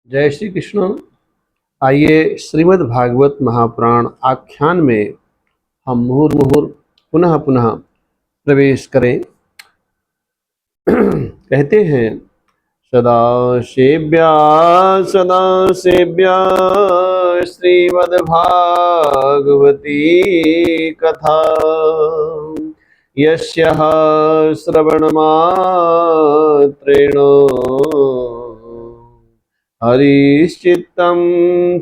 जय श्री कृष्ण। आइए श्रीमद् भागवत महापुराण आख्यान में हम मुहुर्मुहुर पुनः पुनः प्रवेश करें। कहते हैं सदा सेव्या श्रीमद्भागवती कथा यस्याः श्रवणमात्रेण हरिश्चित्तं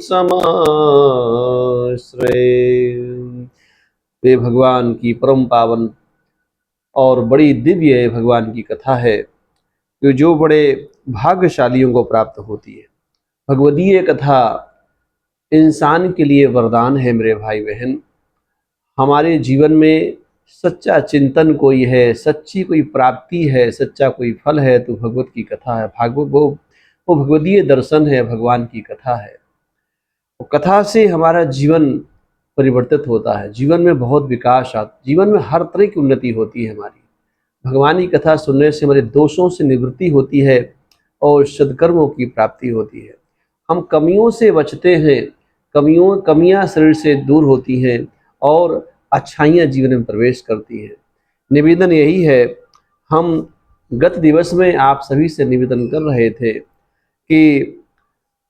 समाश्रये। वे भगवान की परम पावन और बड़ी दिव्य भगवान की कथा है जो बड़े भाग्यशालियों को प्राप्त होती है। भगवदीय कथा इंसान के लिए वरदान है। मेरे भाई बहन, हमारे जीवन में सच्चा चिंतन कोई है, सच्ची कोई प्राप्ति है, सच्चा कोई फल है तो भगवत की कथा है। भागवत वो भगवदीय दर्शन है, भगवान की कथा है। वो कथा से हमारा जीवन परिवर्तित होता है, जीवन में बहुत विकास आता, जीवन में हर तरह की उन्नति होती है हमारी। भगवान की कथा सुनने से हमारे दोषों से निवृत्ति होती है और सद्कर्मों की प्राप्ति होती है। हम कमियों से बचते हैं, कमियां शरीर से दूर होती हैं और अच्छाइयाँ जीवन में प्रवेश करती हैं। निवेदन यही है, हम गत दिवस में आप सभी से निवेदन कर रहे थे कि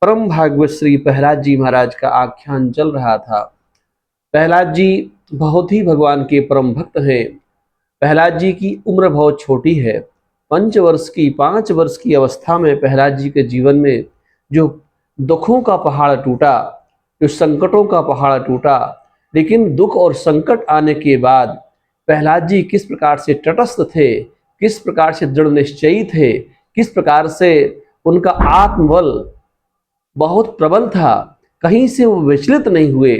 परम भागवत श्री प्रहलाद जी महाराज का आख्यान चल रहा था। प्रहलाद जी बहुत ही भगवान के परम भक्त हैं। प्रहलाद जी की उम्र बहुत छोटी है, 5 वर्ष की अवस्था में प्रहलाद जी के जीवन में जो दुखों का पहाड़ टूटा, जो संकटों का पहाड़ टूटा, लेकिन दुख और संकट आने के बाद प्रहलाद जी किस प्रकार से तटस्थ थे, किस प्रकार से दृढ़ निश्चयी थे, किस प्रकार से उनका आत्मबल बहुत प्रबल था। कहीं से वो विचलित नहीं हुए,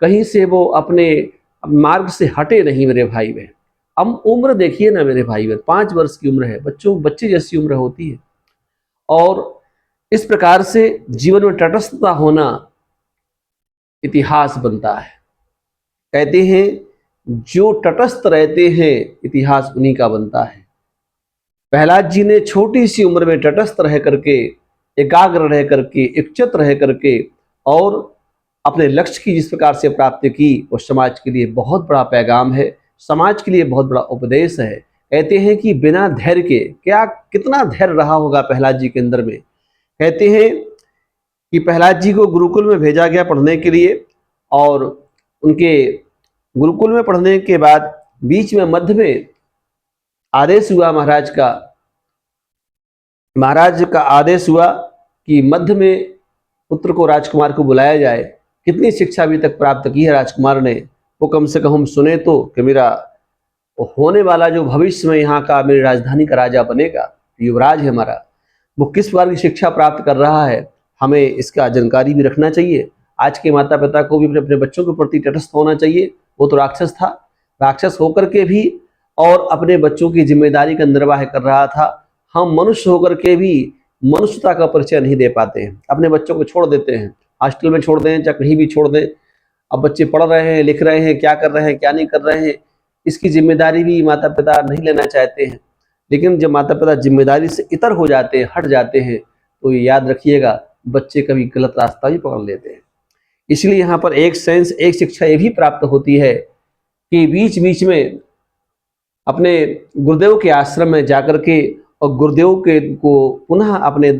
कहीं से वो अपने मार्ग से हटे नहीं। मेरे भाई बहन, हम उम्र देखिए ना मेरे भाई बहन, 5 वर्ष की उम्र है, बच्चे जैसी उम्र होती है। और इस प्रकार से जीवन में तटस्थता होना इतिहास बनता है। कहते हैं जो तटस्थ रहते हैं इतिहास उन्हीं का बनता है। प्रहलाद जी ने छोटी सी उम्र में तटस्थ रह करके, एकाग्र रह करके, इच्छित रह करके और अपने लक्ष्य की जिस प्रकार से प्राप्ति की, वो समाज के लिए बहुत बड़ा पैगाम है, समाज के लिए बहुत बड़ा उपदेश है। कहते हैं कि बिना धैर्य के, क्या कितना धैर्य रहा होगा प्रहलाद जी के अंदर में। कहते हैं कि प्रहलाद जी को गुरुकुल में भेजा गया पढ़ने के लिए, और उनके गुरुकुल में पढ़ने के बाद बीच में मध्य में आदेश हुआ महाराज का आदेश हुआ कि मध्य में पुत्र को, राजकुमार को बुलाया जाए। कितनी शिक्षा अभी तक प्राप्त की है राजकुमार ने, वो कम से कम हम सुने तो, कि मेरा होने वाला जो भविष्य में यहाँ का, मेरी राजधानी का राजा बनेगा, युवराज है हमारा, वो किस प्रकार की शिक्षा प्राप्त कर रहा है, हमें इसका जानकारी भी रखना चाहिए। आज के माता पिता को भी अपने बच्चों के प्रति तटस्थ होना चाहिए। वो तो राक्षस था, राक्षस होकर के भी और अपने बच्चों की जिम्मेदारी का निर्वाह कर रहा था। हम मनुष्य होकर के भी मनुष्यता का परिचय नहीं दे पाते हैं, अपने बच्चों को छोड़ देते हैं, हॉस्टल में छोड़ दें, चाहे कहीं भी छोड़ दें। अब बच्चे पढ़ रहे हैं, लिख रहे हैं, क्या कर रहे हैं, क्या नहीं कर रहे हैं, इसकी जिम्मेदारी भी माता पिता नहीं लेना चाहते हैं। लेकिन जब माता पिता जिम्मेदारी से इतर हो जाते हैं, हट जाते हैं, तो ये याद रखिएगा, बच्चे कभी गलत रास्ता भी पकड़ लेते हैं। इसलिए यहाँ पर एक शिक्षा ये भी प्राप्त होती है कि बीच बीच में अपने गुरुदेव के आश्रम में जाकर के और गुरुदेव के को पुनः अपने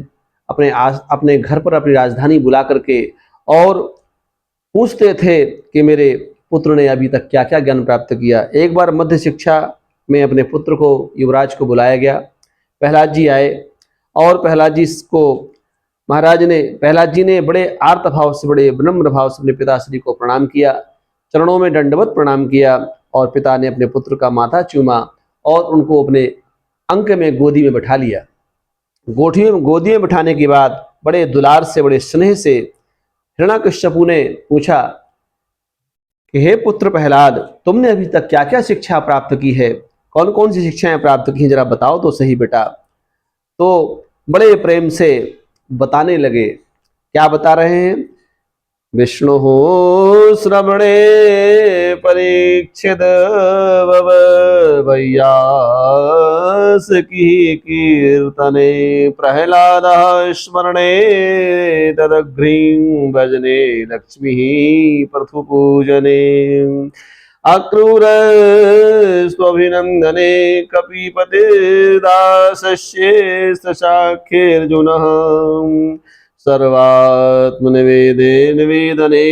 घर पर, अपनी राजधानी बुला करके और पूछते थे कि मेरे पुत्र ने अभी तक क्या क्या ज्ञान प्राप्त किया। एक बार मध्य शिक्षा में अपने पुत्र को, युवराज को बुलाया गया। प्रहलाद जी आए और प्रहलाद जी ने बड़े आर्त भाव से, बड़े विनम्र भाव से अपने पिताश्री को प्रणाम किया, चरणों में दंडवत प्रणाम किया, और पिता ने अपने पुत्र का माथा चूमा और उनको अपने अंक में, गोदी में बैठा लिया। गोदी में बैठाने के बाद बड़े दुलार से, बड़े स्नेह से हिरण्यकश्यपु ने पूछा कि हे पुत्र प्रहलाद, तुमने अभी तक क्या क्या शिक्षा प्राप्त की है, कौन कौन सी शिक्षाएं प्राप्त की हैं, जरा बताओ तो सही बेटा। तो बड़े प्रेम से बताने लगे। क्या बता रहे हैं? विष्णु श्रवणे परीक्षित वैयास की कीर्तने प्रहलाद स्मरणे तदघ्रीं भजने लक्ष्मीः प्रथुपूजने अक्रूर स्वभिनन्दने कपिपतिर्दासस्ये सशाख्येऽर्जुनः सर्वात्मनिवेदे निवेदने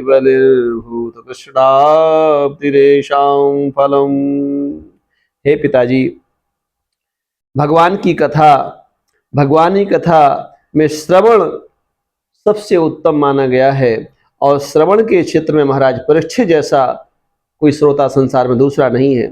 बलिर्भूतकृष्णाब्धिरेषां फलम्। हे पिताजी, भगवान की कथा, भगवान की कथा में श्रवण सबसे उत्तम माना गया है और श्रवण के क्षेत्र में महाराज परीक्षित जैसा कोई श्रोता संसार में दूसरा नहीं है।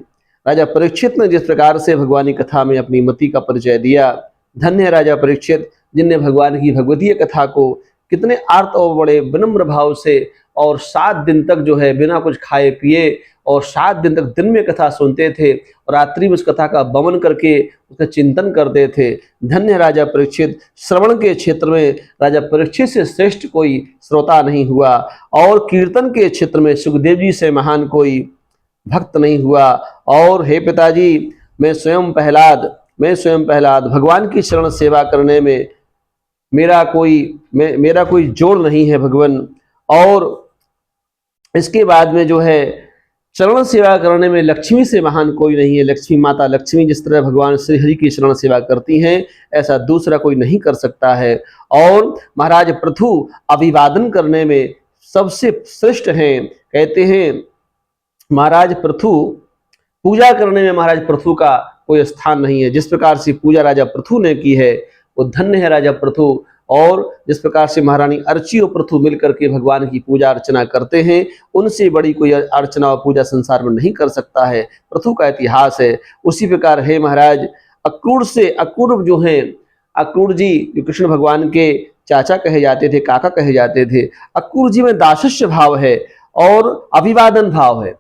राजा परीक्षित ने जिस प्रकार से भगवान की कथा में अपनी मति का परिचय दिया, धन्य है राजा परीक्षित जिनने भगवान की भगवतीय कथा को कितने आर्त और बड़े विनम्र भाव से और 7 दिन तक जो है बिना कुछ खाए पिए और 7 दिन तक दिन में कथा सुनते थे और रात्रि में उस कथा का बमन करके उसका चिंतन करते थे। धन्य राजा परीक्षित, श्रवण के क्षेत्र में राजा परीक्षित से श्रेष्ठ कोई श्रोता नहीं हुआ और कीर्तन के क्षेत्र में सुखदेव जी से महान कोई भक्त नहीं हुआ। और हे पिताजी, मैं स्वयं प्रहलाद भगवान की शरण सेवा करने में मेरा कोई जोड़ नहीं है भगवान। और इसके बाद में जो है चरण सेवा करने में लक्ष्मी से महान कोई नहीं है। लक्ष्मी माता लक्ष्मी जिस तरह भगवान श्री हरि की शरण सेवा करती हैं ऐसा दूसरा कोई नहीं कर सकता है। और महाराज पृथु अभिवादन करने में सबसे श्रेष्ठ हैं। कहते हैं महाराज पृथु पूजा करने में महाराज पृथु का कोई स्थान नहीं है। जिस प्रकार से पूजा राजा पृथु ने की है वो धन्य है राजा पृथु। और जिस प्रकार से महारानी अर्ची और पृथु मिलकर के भगवान की पूजा अर्चना करते हैं उनसे बड़ी कोई अर्चना और पूजा संसार में नहीं कर सकता है। पृथु का इतिहास है। उसी प्रकार है महाराज अक्रूर जो हैं, अक्रूर जी जो कृष्ण भगवान के चाचा कहे जाते थे, काका कहे जाते थे, अक्रूर जी में दासस्य भाव है और अभिवादन भाव है।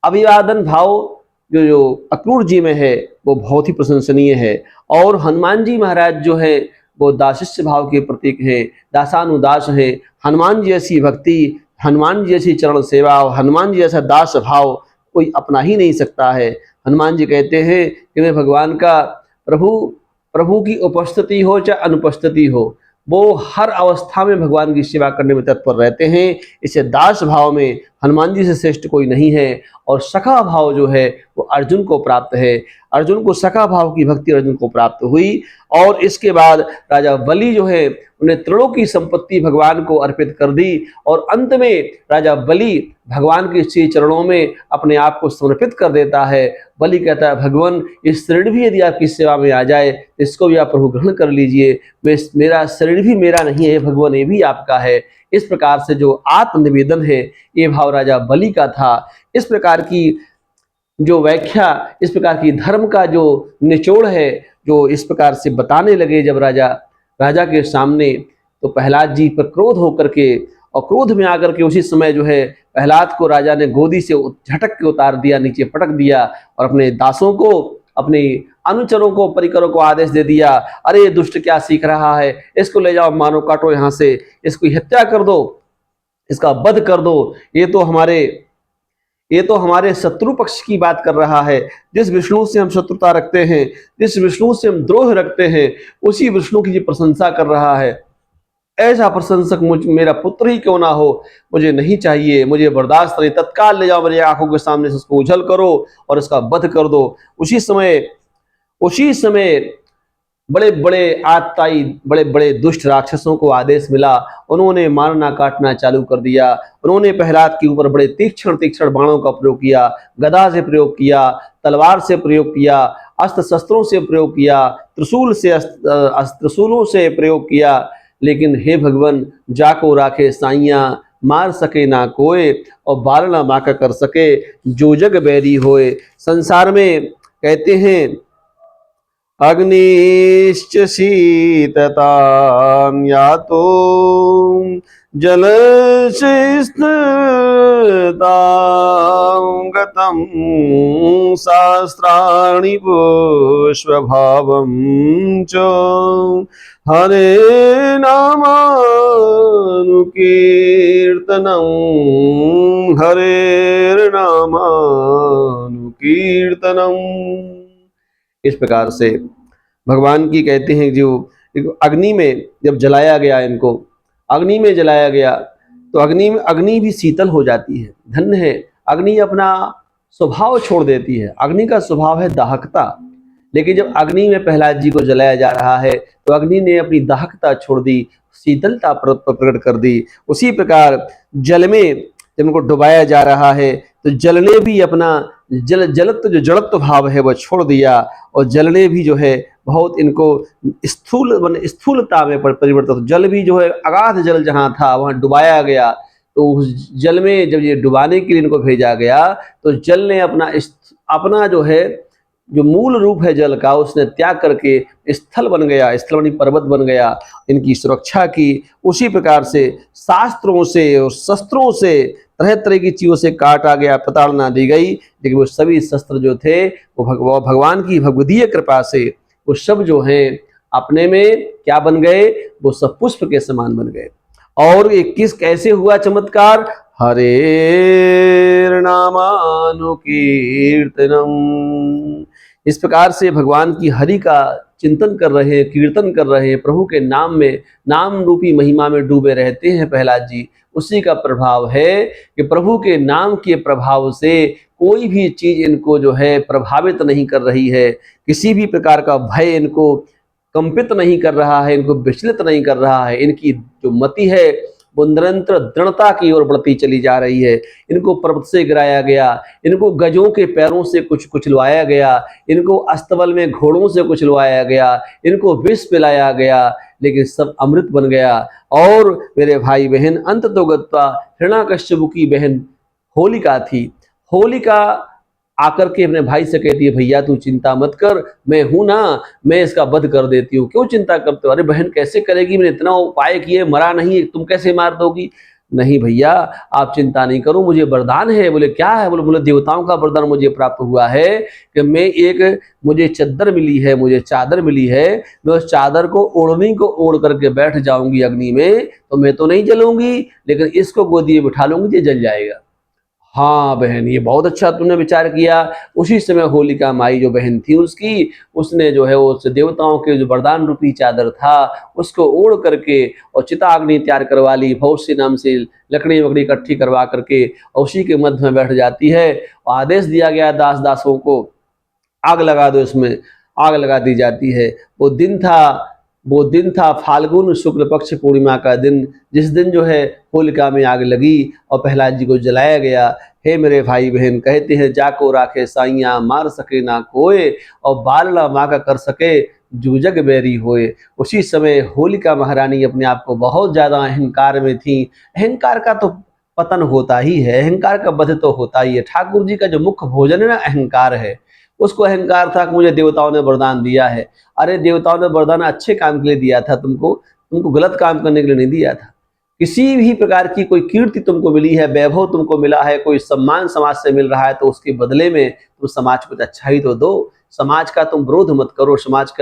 अभिवादन भाव जो अक्रूर जी में है वो बहुत ही प्रशंसनीय है। और हनुमान जी महाराज जो है वो दासस्य भाव के प्रतीक है, दासानुदास है। हनुमान जी जैसी भक्ति, हनुमान जी जैसी चरण सेवा और हनुमान जी जैसा दास भाव कोई अपना ही नहीं सकता है। हनुमान जी कहते हैं कि मैं भगवान का प्रभु की उपस्थिति हो चाहे अनुपस्थिति हो, वो हर अवस्था में भगवान की सेवा करने में तत्पर रहते हैं। इसे दास भाव में हनुमान जी से श्रेष्ठ कोई नहीं है। और सखा भाव जो है वो अर्जुन को प्राप्त है। अर्जुन को सखा भाव की भक्ति अर्जुन को प्राप्त हुई। और इसके बाद राजा बलि जो है उन्हें तृणों की संपत्ति भगवान को अर्पित कर दी और अंत में राजा बलि भगवान के श्री चरणों में अपने आप को समर्पित कर देता है। बलि कहता है भगवान इस शरीर भी यदि आपकी सेवा में आ जाए इसको भी आप प्रभु ग्रहण कर लीजिए। मेरा शरीर भी मेरा नहीं है भगवान, ये भी आपका है। इस प्रकार से जो आत्मनिवेदन है ये भाव राजा बलि का था। इस प्रकार की जो व्याख्या, इस प्रकार की धर्म का जो निचोड़ है जो इस प्रकार से बताने लगे जब राजा के सामने, तो प्रहलाद जी पर क्रोध होकर के और क्रोध में आकर के उसी समय जो है प्रहलाद को राजा ने गोदी से झटक के उतार दिया, नीचे पटक दिया और अपने दासों को, अपने अनुचरों को, परिकरों को आदेश दे दिया, अरे दुष्ट क्या सीख रहा है, इसको ले जाओ, मारो, काटो, यहाँ से इसको हत्या कर दो, इसका वध कर दो। ये तो हमारे शत्रु पक्ष की बात कर रहा है। जिस विष्णु से हम शत्रुता रखते हैं, जिस विष्णु से हम द्रोह रखते हैं, उसी विष्णु की प्रशंसा कर रहा है। ऐसा प्रशंसक मेरा पुत्र ही क्यों ना हो, मुझे नहीं चाहिए, मुझे बर्दाश्त नहीं। तत्काल ले जाओ मेरी आंखों के सामने से उसको उछल करो और इसका वध कर दो। उसी समय बड़े बड़े आतताई, बड़े बड़े दुष्ट राक्षसों को आदेश मिला। उन्होंने मारना काटना चालू कर दिया। उन्होंने प्रहलाद के ऊपर बड़े तीक्ष्ण बाणों का प्रयोग किया, गदा से प्रयोग किया, तलवार से प्रयोग किया, अस्त्र शस्त्रों से प्रयोग किया, त्रिशूलों से प्रयोग किया। लेकिन हे भगवान, जाको राखे साइया, मार सके ना कोय और बार ना माका कर सके, जो जग बैरी होए। संसार में कहते हैं अग्निश्च शीततां यातो जलस्य स्निग्धतां गतं शास्त्राणि पुष्पभावं च हरेर्नामानुकीर्तनं हरेर्नामानुकीर्तनं। इस प्रकार से भगवान की कहते हैं जो देखो अग्नि में जब जलाया गया, इनको अग्नि में जलाया गया तो अग्नि भी शीतल हो जाती है। धन्य है, अग्नि अपना स्वभाव छोड़ देती है। अग्नि का स्वभाव है दाहकता, लेकिन जब अग्नि में प्रहलाद जी को जलाया जा रहा है तो अग्नि ने अपनी दाहकता छोड़ दी, शीतलता प्रकट कर दी। उसी प्रकार जल में जब उनको डुबाया जा रहा है तो जल ने भी अपना जलत्व जो जड़त्व भाव है वह छोड़ दिया, और जल ने भी जो है बहुत इनको स्थूलता में परिवर्तित। जल भी जो है अगाध जल जहाँ था वहाँ डुबाया गया, तो उस जल में जब ये डुबाने के लिए इनको भेजा गया तो जल ने अपना जो है जो मूल रूप है जल का उसने त्याग करके स्थल बन गया, स्थल बनी पर्वत बन गया, इनकी सुरक्षा की। उसी प्रकार से शास्त्रों से और शस्त्रों से तरह तरह की चीज़ों से काटा गया, प्रताड़ना दी गई, लेकिन वो सभी शस्त्र जो थे वो भगवान की भगवदीय कृपा से वो सब जो हैं अपने में क्या बन गए, वो सब पुष्प के समान बन गए। और ये कैसे हुआ चमत्कार, हरे नामानुकीर्तनम, इस प्रकार से भगवान की हरि का चिंतन कर रहे हैं, कीर्तन कर रहे हैं, प्रभु के नाम में, नाम रूपी महिमा में डूबे रहते हैं प्रहलाद जी। उसी का प्रभाव है कि प्रभु के नाम के प्रभाव से कोई भी चीज इनको जो है प्रभावित नहीं कर रही है, किसी भी प्रकार का भय इनको कंपित नहीं कर रहा है, इनको विचलित नहीं कर रहा है। इनकी जो मति है वो निरंतर दृढ़ता की ओर बढ़ती चली जा रही है। इनको पर्वत से गिराया गया, इनको गजों के पैरों से कुचलवाया गया, इनको अस्तबल में घोड़ों से कुचलवाया गया, इनको विष पिलाया गया, लेकिन सब अमृत बन गया। और मेरे भाई बहन, अंत तो गत्वा हिरण्याकश्यप की बहन होलिका थी। होलिका आकर के अपने भाई से कहती है, भैया तू चिंता मत कर, मैं हूं ना, मैं इसका वध कर देती हूँ। क्यों चिंता करते हो? अरे बहन कैसे करेगी, मैंने इतना उपाय किए, मरा नहीं, तुम कैसे मार दोगी? नहीं भैया आप चिंता नहीं करो, मुझे वरदान है। बोले क्या है? बोले देवताओं का वरदान मुझे प्राप्त हुआ है कि मुझे चद्दर मिली है, मुझे चादर मिली है, मैं उस चादर को ओढ़नी को ओढ़ करके बैठ जाऊंगी अग्नि में, तो मैं तो नहीं जलूंगी, लेकिन इसको गोदी में बिठा लूंगी, ये जल जाएगा। हाँ बहन, ये बहुत अच्छा तुमने विचार किया। उसी समय होलिका माई जो बहन थी उसने जो है उस देवताओं के जो वरदान रूपी चादर था उसको ओढ़ करके और चिताग्नि तैयार करवा ली, बहुत सी नाम से लकड़ी वकड़ी इकट्ठी करवा करके, और उसी के मध्य में बैठ जाती है। और आदेश दिया गया दासों को आग लगा दो, इसमें आग लगा दी जाती है। वो दिन था फाल्गुन शुक्ल पक्ष पूर्णिमा का दिन, जिस दिन जो है होलिका में आग लगी और प्रहलाद जी को जलाया गया। हे मेरे भाई बहन, कहते हैं जाको राखे साइया, मार सके ना कोई, और बालना माँ का कर सके जूजग बैरी होए। उसी समय होलिका महारानी अपने आप को बहुत ज़्यादा अहंकार में थी। अहंकार का तो पतन होता ही है, अहंकार का वध तो होता ही है। ठाकुर जी का जो मुख्य भोजन है ना, अहंकार है। उसको अहंकार था कि मुझे देवताओं ने वरदान दिया है। अरे देवताओं ने वरदान अच्छे काम के लिए दिया था, तुमको गलत काम करने के लिए नहीं दिया था। किसी भी प्रकार की कोई कीर्ति तुमको मिली है, वैभव तुमको मिला है, कोई सम्मान समाज से मिल रहा है, तो उसके बदले में तुम समाज को अच्छा ही तो दो। समाज का तुम विरोध मत करो, समाज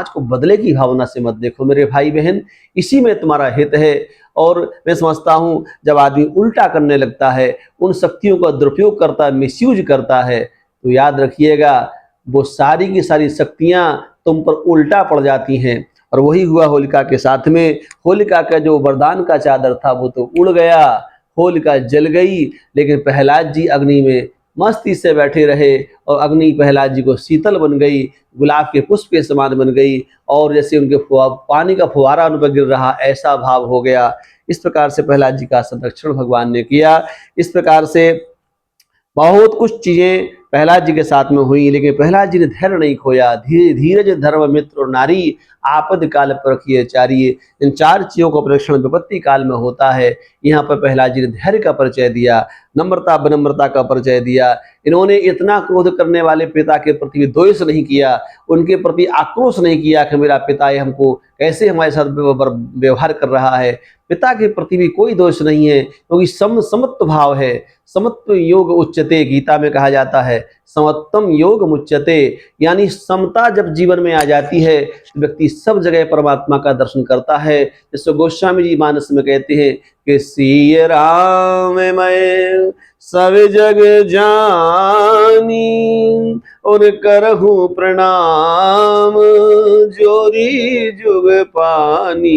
को बदले की भावना से मत देखो मेरे भाई बहन, इसी में तुम्हारा हित है। और मैं समझता हूँ जब आदमी उल्टा करने लगता है, उन शक्तियों का दुरुपयोग करता है, मिसयूज करता है, तो याद रखिएगा वो सारी की सारी शक्तियां तुम पर उल्टा पड़ जाती हैं। और वही हुआ होलिका के साथ में। होलिका का जो वरदान का चादर था वो तो उड़ गया, होलिका जल गई, लेकिन प्रहलाद जी अग्नि में मस्ती से बैठे रहे, और अग्नि प्रहलाद जी को शीतल बन गई, गुलाब के पुष्प के समान बन गई, और जैसे उनके पानी का फुहारा उन पर गिर रहा ऐसा भाव हो गया। इस प्रकार से प्रहलाद जी का संरक्षण भगवान ने किया। इस प्रकार से बहुत कुछ चीजें प्रहलाद जी के साथ में हुई, लेकिन प्रहलाद जी ने धैर्य नहीं खोया। धीरज धर्म मित्र और नारी, आपद काल पर रखिए चारिये। इन चार चीजों का परीक्षण विपत्ति काल में होता है। यहाँ पर प्रहलाद जी ने धैर्य का परिचय दिया, नम्रता विनम्रता का परिचय दिया। इन्होंने इतना क्रोध करने वाले पिता के प्रति द्वेष नहीं किया, उनके प्रति आक्रोश नहीं किया कि मेरा पिता ये हमको कैसे हमारे साथ व्यवहार कर रहा है। पिता के प्रति भी कोई दोष नहीं है, क्योंकि समत्व भाव है। समत्व योग उच्यते, गीता में कहा जाता है समत्वम योग मुच्यते, यानी समता जब जीवन में आ जाती है तो व्यक्ति सब जगह परमात्मा का दर्शन करता है। जैसे गोस्वामी जी मानस में कहते हैं कि सिय राम मैं सब जग जानी और करहु प्रणाम, जोरी जुग पानी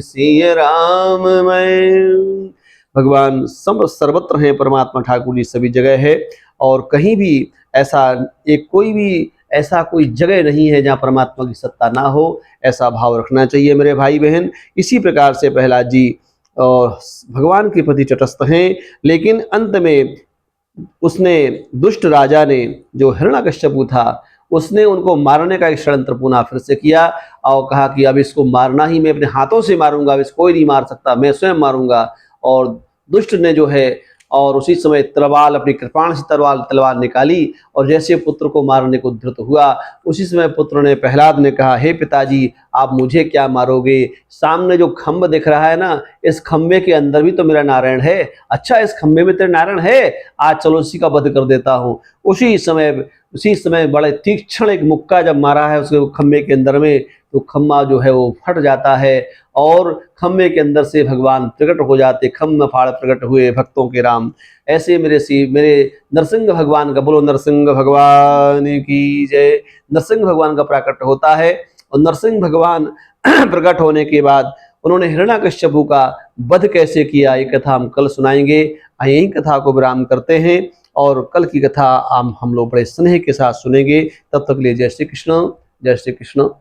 सिय राम मैं। भगवान सर्वत्र हैं, परमात्मा ठाकुर जी सभी जगह है, और कहीं भी ऐसा कोई भी ऐसा कोई जगह नहीं है जहाँ परमात्मा की सत्ता ना हो। ऐसा भाव रखना चाहिए मेरे भाई बहन। इसी प्रकार से प्रहलाद जी और भगवान के प्रति तटस्थ हैं, लेकिन अंत में उसने, दुष्ट राजा ने, जो हिरण्यकश्यपु था, उसने उनको मारने का एक षड्यंत्र पुनः फिर से किया और कहा कि अब इसको मारना ही, मैं अपने हाथों से मारूंगा, अब इसको कोई नहीं मार सकता, मैं स्वयं मारूंगा। और दुष्ट ने जो है, और उसी समय तलवार, अपनी कृपाण से तलवार निकाली और जैसे पुत्र को मारने को धृत हुआ, उसी समय पुत्र ने, प्रहलाद ने कहा, हे पिताजी आप मुझे क्या मारोगे, सामने जो खम्भ दिख रहा है ना, इस खम्भे के अंदर भी तो मेरा नारायण है। अच्छा, इस खम्भे में तेरा नारायण है, आज चलो उसी का वध कर देता हूँ। उसी समय बड़े तीक्ष्ण एक मुक्का जब मारा है उसके खम्भे के अंदर में, तो खम्भा जो है वो फट जाता है और खम्भे के अंदर से भगवान प्रकट हो जाते। खम्भ फाड़ प्रकट हुए भक्तों के राम। ऐसे मेरे नरसिंह भगवान का, बोलो नरसिंह भगवान की जय। नरसिंह भगवान का प्रकट होता है, और नरसिंह भगवान प्रकट होने के बाद उन्होंने हिरण्यकश्यपु का वध कैसे किया, ये कथा हम कल सुनाएंगे। यही कथा को विराम करते हैं, और कल की कथा हम लोग बड़े स्नेह के साथ सुनेंगे। तब तक के लिए जय श्री कृष्ण, जय श्री कृष्ण।